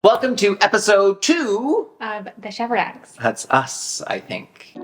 Welcome to episode 2 of the Shepherd Acts. That's us, I think.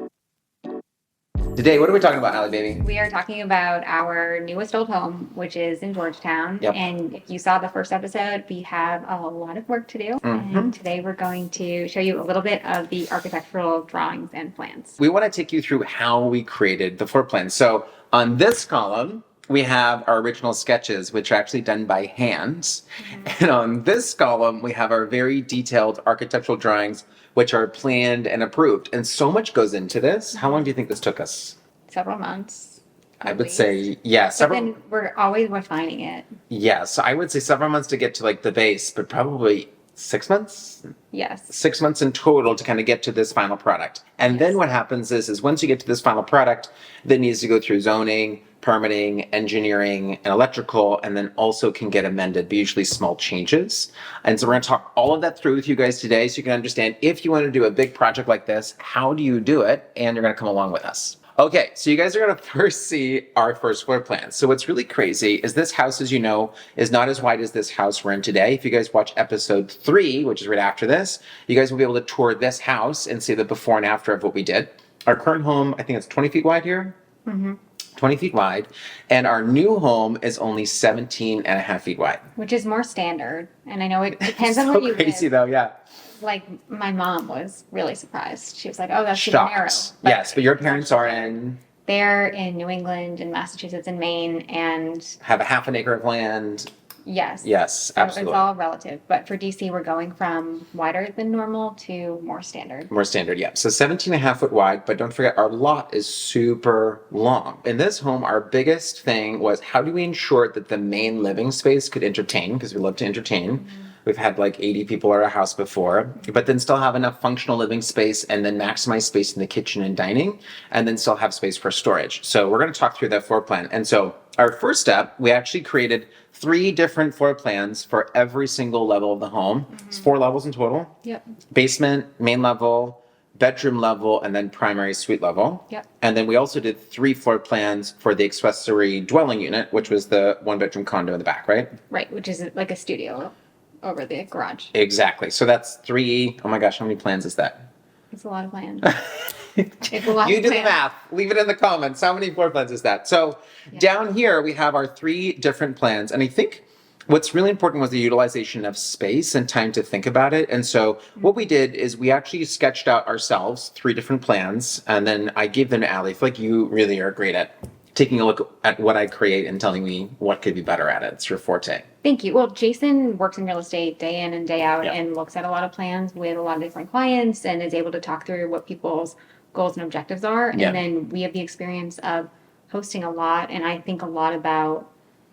Today, what are we talking about, Allie, baby? We are talking about our newest old home, which is in Georgetown. Yep. And if you saw the first episode, we have a lot of work to do. Mm-hmm. And today we're going to show you a little bit of the architectural drawings and plans. We want to take you through how we created the floor plan. So on this column, we have our original sketches, which are actually done by hand. Mm-hmm. And on this column, we have our very detailed architectural drawings, which are planned and approved. And so much goes into this. How long do you think this took us? Several months. I would say, yeah, several. But then we're always refining it. Yeah, so I would say several months to get to like the base, but probably 6 months? Yes. 6 months in total to kind of get to this final product. And then what happens is once you get to this final product, then it needs to go through zoning, permitting, engineering, and electrical, and then also can get amended, but usually small changes. And so we're going to talk all of that through with you guys today so you can understand if you want to do a big project like this, how do you do it? And you're going to come along with us. Okay, so you guys are going to first see our first floor plan. So what's really crazy is this house, as you know, is not as wide as this house we're in today. If you guys watch episode 3, which is right after this, you guys will be able to tour this house and see the before and after of what we did. Our current home, I think it's 20 feet wide here. Mm-hmm. 20 feet wide. And our new home is only 17 and a half feet wide. Which is more standard. And I know it depends on so where you crazy live. Though, yeah. Like my mom was really surprised. She was like, "Oh, that's too Shocked. narrow." Yes, but your parents are in... They're in New England and Massachusetts and Maine and... have a half an acre of land. Yes. Yes, absolutely. So it's all relative. But for DC, we're going from wider than normal to more standard. More standard, yeah. So 17 and a half foot wide, but don't forget our lot is super long. In this home, our biggest thing was how do we ensure that the main living space could entertain, because we love to entertain. Mm-hmm. We've had like 80 people at our house before, but then still have enough functional living space and then maximize space in the kitchen and dining, and then still have space for storage. So we're going to talk through that floor plan. And so our first step, we actually created 3 different floor plans for every single level of the home. Mm-hmm. It's 4 levels in total. Yep. Basement, main level, bedroom level, and then primary suite level. Yep. And then we also did 3 floor plans for the accessory dwelling unit, which was the 1-bedroom condo in the back, right? Right, which is like a studio over the garage. Exactly. So that's 3. Oh my gosh, how many plans is that? It's a lot of land. It's a lot You of do plans. the math. Leave it in the comments. How many floor plans is that? So down here, we have our 3 different plans. And I think what's really important was the utilization of space and time to think about it. And so what we did is we actually sketched out ourselves 3 different plans. And then I gave them to Allie. I feel like you really are great at taking a look at what I create and telling me what could be better at it. It's your forte. Thank you. Well, Jason works in real estate day in and day out and looks at a lot of plans with a lot of different clients and is able to talk through what people's goals and objectives are. And then we have the experience of hosting a lot. And I think a lot about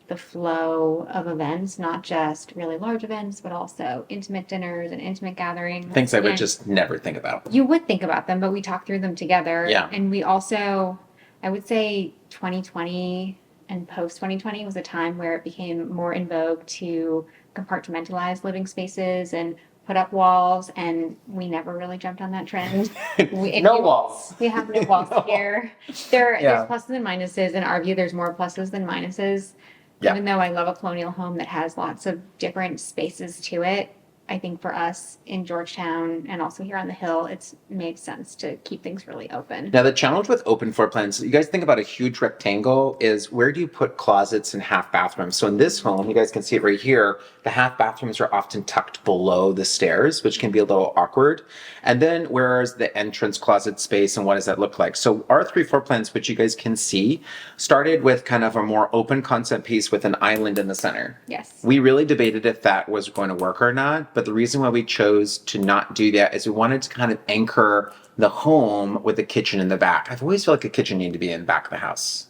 the flow of events, not just really large events, but also intimate dinners and intimate gatherings. Things I would just never think about. You would think about them, but we talk through them together. Yeah. And we also, I would say 2020 and post 2020 was a time where it became more in vogue to compartmentalize living spaces and put up walls, and we never really jumped on that trend. Walls. We have no walls here. There's pluses and minuses. In our view, there's more pluses than minuses. Yeah. Even though I love a colonial home that has lots of different spaces to it, I think for us in Georgetown and also here on the Hill, it's made sense to keep things really open. Now, the challenge with open floor plans, you guys think about a huge rectangle, is where do you put closets and half bathrooms? So in this home, you guys can see it right here, the half bathrooms are often tucked below the stairs, which can be a little awkward. And then where's the entrance closet space and what does that look like? So our 3 floor plans, which you guys can see, started with kind of a more open concept piece with an island in the center. Yes. We really debated if that was going to work or not, but the reason why we chose to not do that is we wanted to kind of anchor the home with a kitchen in the back. I've always felt like a kitchen needed to be in the back of the house.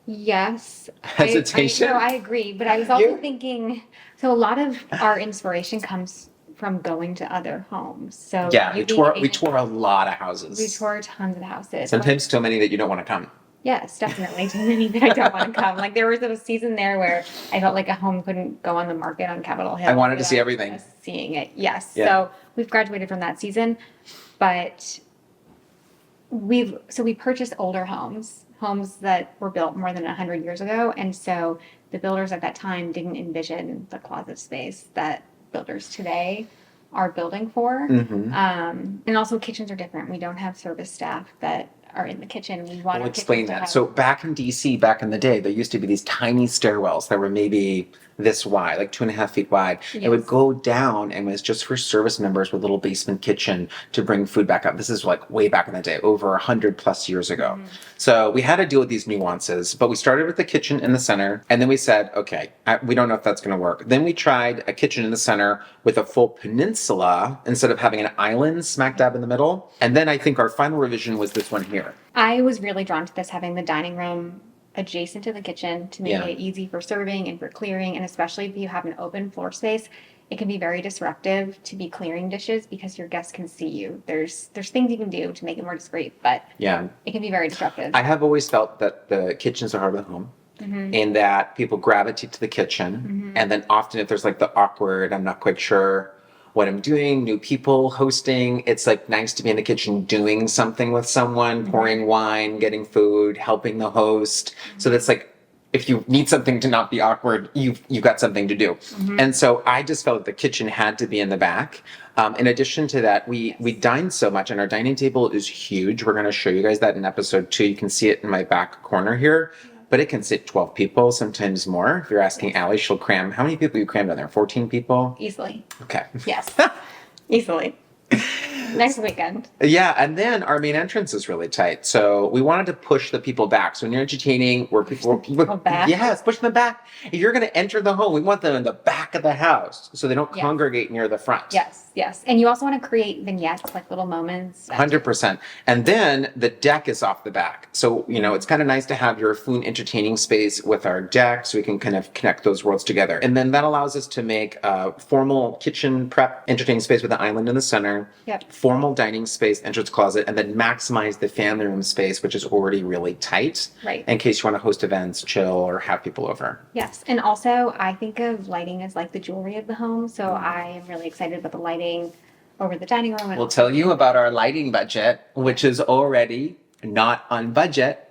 Yes. Hesitation? I agree, but I was also thinking, so a lot of our inspiration comes from going to other homes. So yeah, we tour a lot of houses. We tour tons of houses. Sometimes so many that you don't want to come. Yes, definitely. Too many that I don't want to come. Like there was a season there where I felt like a home couldn't go on the market on Capitol Hill. I wanted to see everything. Seeing it, yes. Yeah. So we've graduated from that season, but we purchased older homes that were built more than 100 years ago, and so the builders at that time didn't envision the closet space that builders today are building for. Mm-hmm. And also kitchens are different. We don't have service staff that are in the kitchen. We want We'll our explain kitchens to that. have, So back in DC, back in the day, there used to be these tiny stairwells that were maybe this wide, like 2.5 feet wide. It would Yes. go down and was just for service members with a little basement kitchen to bring food back up. This is like way back in the day, over 100+ years ago. Mm-hmm. So we had to deal with these nuances, but we started with the kitchen in the center, and then we said, okay, we don't know if that's going to work. Then we tried a kitchen in the center with a full peninsula instead of having an island smack dab in the middle. And then I think our final revision was this one here. I was really drawn to this, having the dining room adjacent to the kitchen to make Yeah. it easy for serving and for clearing. And especially if you have an open floor space, it can be very disruptive to be clearing dishes because your guests can see you. There's things you can do to make it more discreet, but Yeah. it can be very disruptive. I have always felt that the kitchen's the heart of the home. Mm-hmm. And that people gravitate to the kitchen. And then often if there's like the awkward, I'm not quite sure what I'm doing, new people hosting, it's like nice to be in the kitchen doing something with someone, pouring wine, getting food, helping the host. So that's like, if you need something to not be awkward, you've got something to do. And so I just felt the kitchen had to be in the back. In addition to that, we dine so much, and our dining table is huge. We're going to show you guys that in episode 2. You can see it in my back corner here. But it can sit 12 people, sometimes more. If you're asking Allie, she'll cram. How many people you crammed in there? 14 people? Easily. Okay. Yes. Easily. Next weekend. Yeah, and then our main entrance is really tight. So we wanted to push the people back. So when you're entertaining, we're back? Yes, push them back. If you're going to enter the home, we want them in the back of the house so they don't Yes. congregate near the front. Yes, yes. And you also want to create vignettes, like little moments. 100%. And then the deck is off the back. So, it's kind of nice to have your food entertaining space with our deck so we can kind of connect those worlds together. And then that allows us to make a formal kitchen prep entertaining space with an island in the center. Yep. Formal dining space, entrance closet, and then maximize the family room space, which is already really tight. Right. In case you want to host events, chill, or have people over. Yes. And also, I think of lighting as like the jewelry of the home. So I am really excited about the lighting over the dining room. And We'll tell you about our lighting budget, which is already not on budget.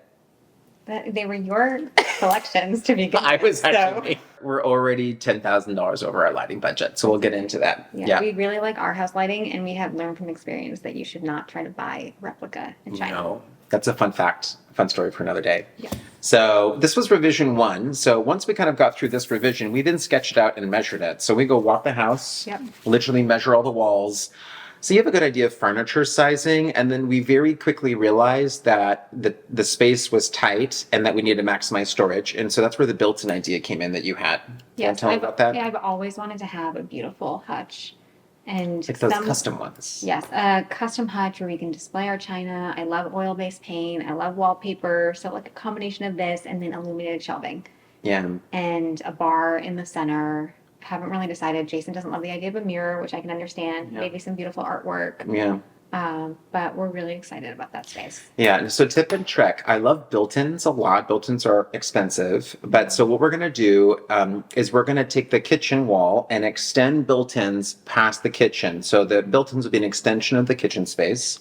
they were your selections to begin I was with, actually. We're already $10,000 over our lighting budget, so we'll get into that. Yeah, we really like our house lighting, and we have learned from experience that you should not try to buy replica in China. No, that's a fun story for another day. Yeah. So this was revision 1. So once we kind of got through this revision, we then sketched it out and measured it. So we go walk the house, Yep. literally measure all the walls. So you have a good idea of furniture sizing, and then we very quickly realized that the space was tight and that we needed to maximize storage. And so that's where the built-in idea came in that you had. Yes, Tell me about that. Yeah, I've always wanted to have a beautiful hutch, and Like those custom ones. Yes, a custom hutch where we can display our china. I love oil-based paint. I love wallpaper. So like a combination of this and then illuminated shelving Yeah. and a bar in the center. Haven't really decided. Jason doesn't love the idea of a mirror, which I can understand. Yeah. Maybe some beautiful artwork. Yeah. But we're really excited about that space. Yeah, and so tip and trick. I love built-ins a lot. Built-ins are expensive, but so what we're going to do is we're going to take the kitchen wall and extend built-ins past the kitchen. So the built-ins will be an extension of the kitchen space,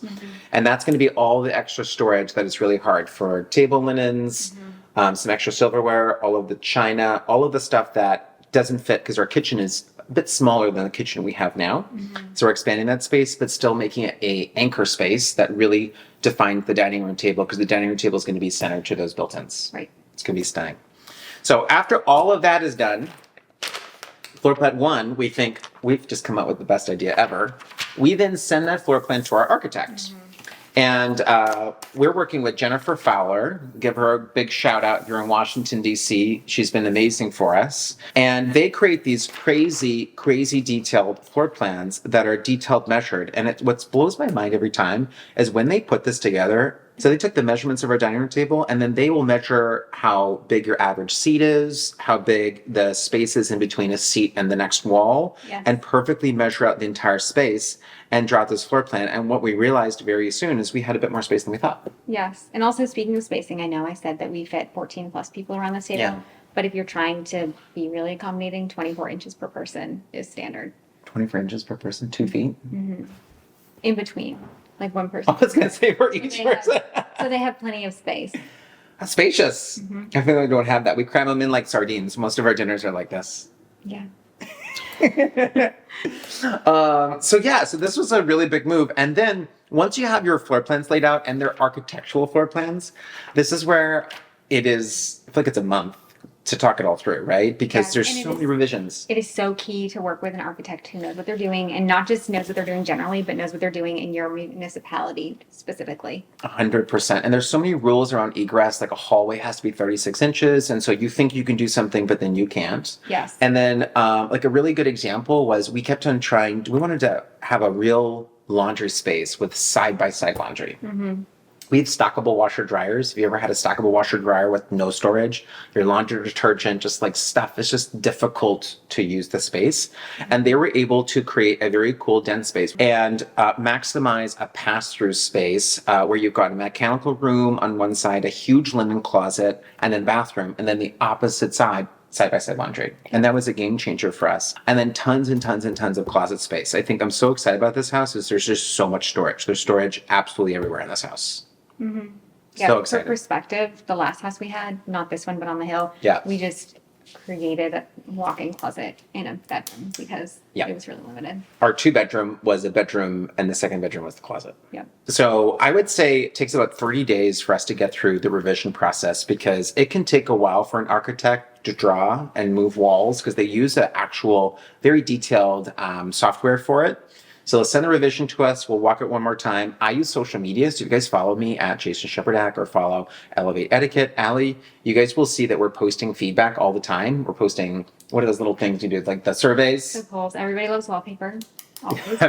and that's going to be all the extra storage that is really hard for table linens, some extra silverware, all of the china, all of the stuff that doesn't fit because our kitchen is a bit smaller than the kitchen we have now. So we're expanding that space, but still making it a anchor space that really defines the dining room table, because the dining room table is going to be centered to those built-ins. Right. It's going to be stunning. So after all of that is done, floor plan 1, we think we've just come up with the best idea ever. We then send that floor plan to our architect. And we're working with Jennifer Fowler. Give her a big shout out if you're in Washington, D.C. She's been amazing for us. And they create these crazy, crazy detailed floor plans that are detailed measured. And what blows my mind every time is when they put this together. So they took the measurements of our dining room table, and then they will measure how big your average seat is, how big the space is in between a seat and the next wall, Yes. and perfectly measure out the entire space and draw out this floor plan. And what we realized very soon is we had a bit more space than we thought. Yes. And also, speaking of spacing, I know I said that we fit 14 plus people around this table. Yeah. But if you're trying to be really accommodating, 24 inches per person is standard. 24 inches per person, 2 feet. In between, like one person. I was going to say for each They have- person. So they have plenty of space. That's spacious. I feel like we don't have that. We cram them in like sardines. Most of our dinners are like this. Yeah. So this was a really big move. And then once you have your floor plans laid out and they're architectural floor plans, this is where it is, I feel like it's a month to talk it all through, right? Because there's so many revisions. It is so key to work with an architect who knows what they're doing, and not just knows what they're doing generally, but knows what they're doing in your municipality specifically. 100%. And there's so many rules around egress, like a hallway has to be 36 inches. And so you think you can do something, but then you can't. Yes. And then like a really good example was we kept on trying, we wanted to have a real laundry space with side-by-side laundry. Mm-hmm. We have stackable washer dryers. Have you ever had a stackable washer dryer with no storage? Your laundry detergent, just like stuff. It's just difficult to use the space. And they were able to create a very cool, dense space and maximize a pass-through space where you've got a mechanical room on one side, a huge linen closet, and then bathroom. And then the opposite side-by-side laundry. And that was a game changer for us. And then tons and tons and tons of closet space. I think I'm so excited about this house is there's just so much storage. There's storage absolutely everywhere in this house. Mm-hmm. Yeah, So excited. for perspective, the last house we had, not this one, but on the hill, we just created a walk-in closet in a bedroom because it was really limited. Our 2-bedroom was a bedroom and the second bedroom was the closet. Yeah. So I would say it takes about 30 days for us to get through the revision process because it can take a while for an architect to draw and move walls because they use an actual very detailed software for it. So they'll send a revision to us. We'll walk it one more time. I use social media. So if you guys follow me at Jason Shepardak or follow Elevate Etiquette, Allie, you guys will see that we're posting feedback all the time. We're posting, what are those little things you do? Like the surveys? The polls. Everybody loves wallpaper. Always.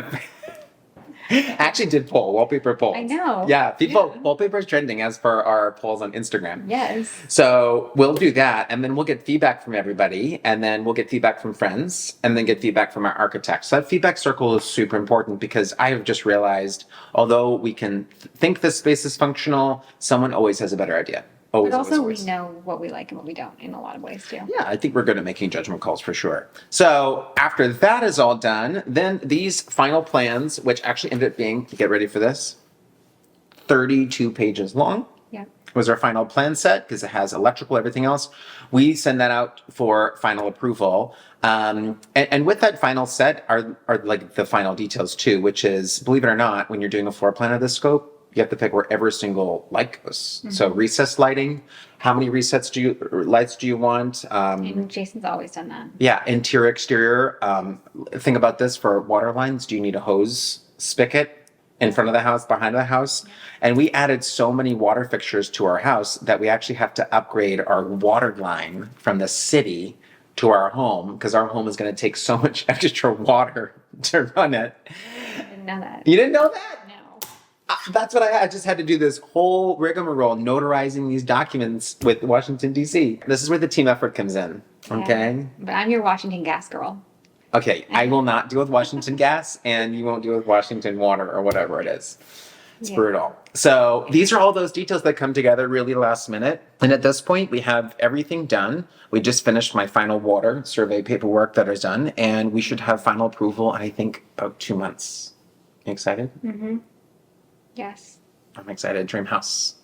I actually did wallpaper polls. I know. Yeah, wallpaper is trending as per our polls on Instagram. Yes. So we'll do that, and then we'll get feedback from everybody, and then we'll get feedback from friends, and then get feedback from our architects. So that feedback circle is super important because I have just realized, although we can think this space is functional, someone always has a better idea. Always, but also always. We know what we like and what we don't in a lot of ways too. Yeah, I think we're good at making judgment calls for sure. So after that is all done, then these final plans, which actually ended up being, get ready for this, 32 pages long. Yeah. Was our final plan set because it has electrical, everything else. We send that out for final approval. And with that final set are like the final details too, which is, believe it or not, when you're doing a floor plan of this scope, you have to pick where every single light goes. Mm-hmm. So recessed lighting, how many lights do you want? And Jason's always done that. Yeah, interior, exterior. Think about this for water lines. Do you need a hose spigot in front of the house, behind the house? Yeah. And we added so many water fixtures to our house that we actually have to upgrade our water line from the city to our home because our home is going to take so much extra water to run it. I didn't know that. You didn't know that? No. That's what I just had to do this whole rigmarole notarizing these documents with Washington, D.C. This is where the team effort comes in, okay? Yeah, but I'm your Washington gas girl. Okay, I will not deal with Washington gas, and you won't deal with Washington water or whatever it is. It's brutal. So these are all those details that come together really last minute. And at this point, we have everything done. We just finished my final water survey paperwork that is done, and we should have final approval in, I think, about 2 months. You excited? Mm-hmm. Yes. I'm excited. Dream house.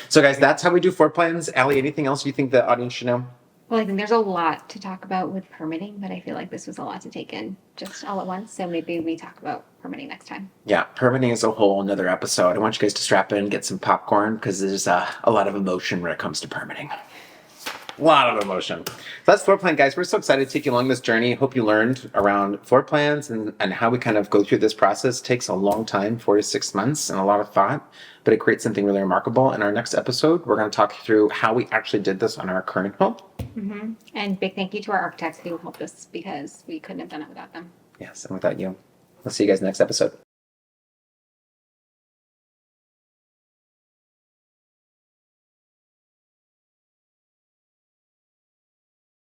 So guys, that's how we do floor plans. Allie, anything else you think the audience should know? Well, I think there's a lot to talk about with permitting, but I feel like this was a lot to take in just all at once. So maybe we talk about permitting next time. Yeah, permitting is a whole another episode. I want you guys to strap in, get some popcorn, because there's a lot of emotion when it comes to permitting. A lot of emotion. So that's floor plan, guys. We're so excited to take you along this journey. Hope you learned around floor plans and how we kind of go through this process. It takes a long time, 4 to 6 months, and a lot of thought, but it creates something really remarkable. In our next episode, we're going to talk through how we actually did this on our current home. Mm-hmm. And big thank you to our architects who helped us because we couldn't have done it without them. Yes, and without you. We'll see you guys next episode.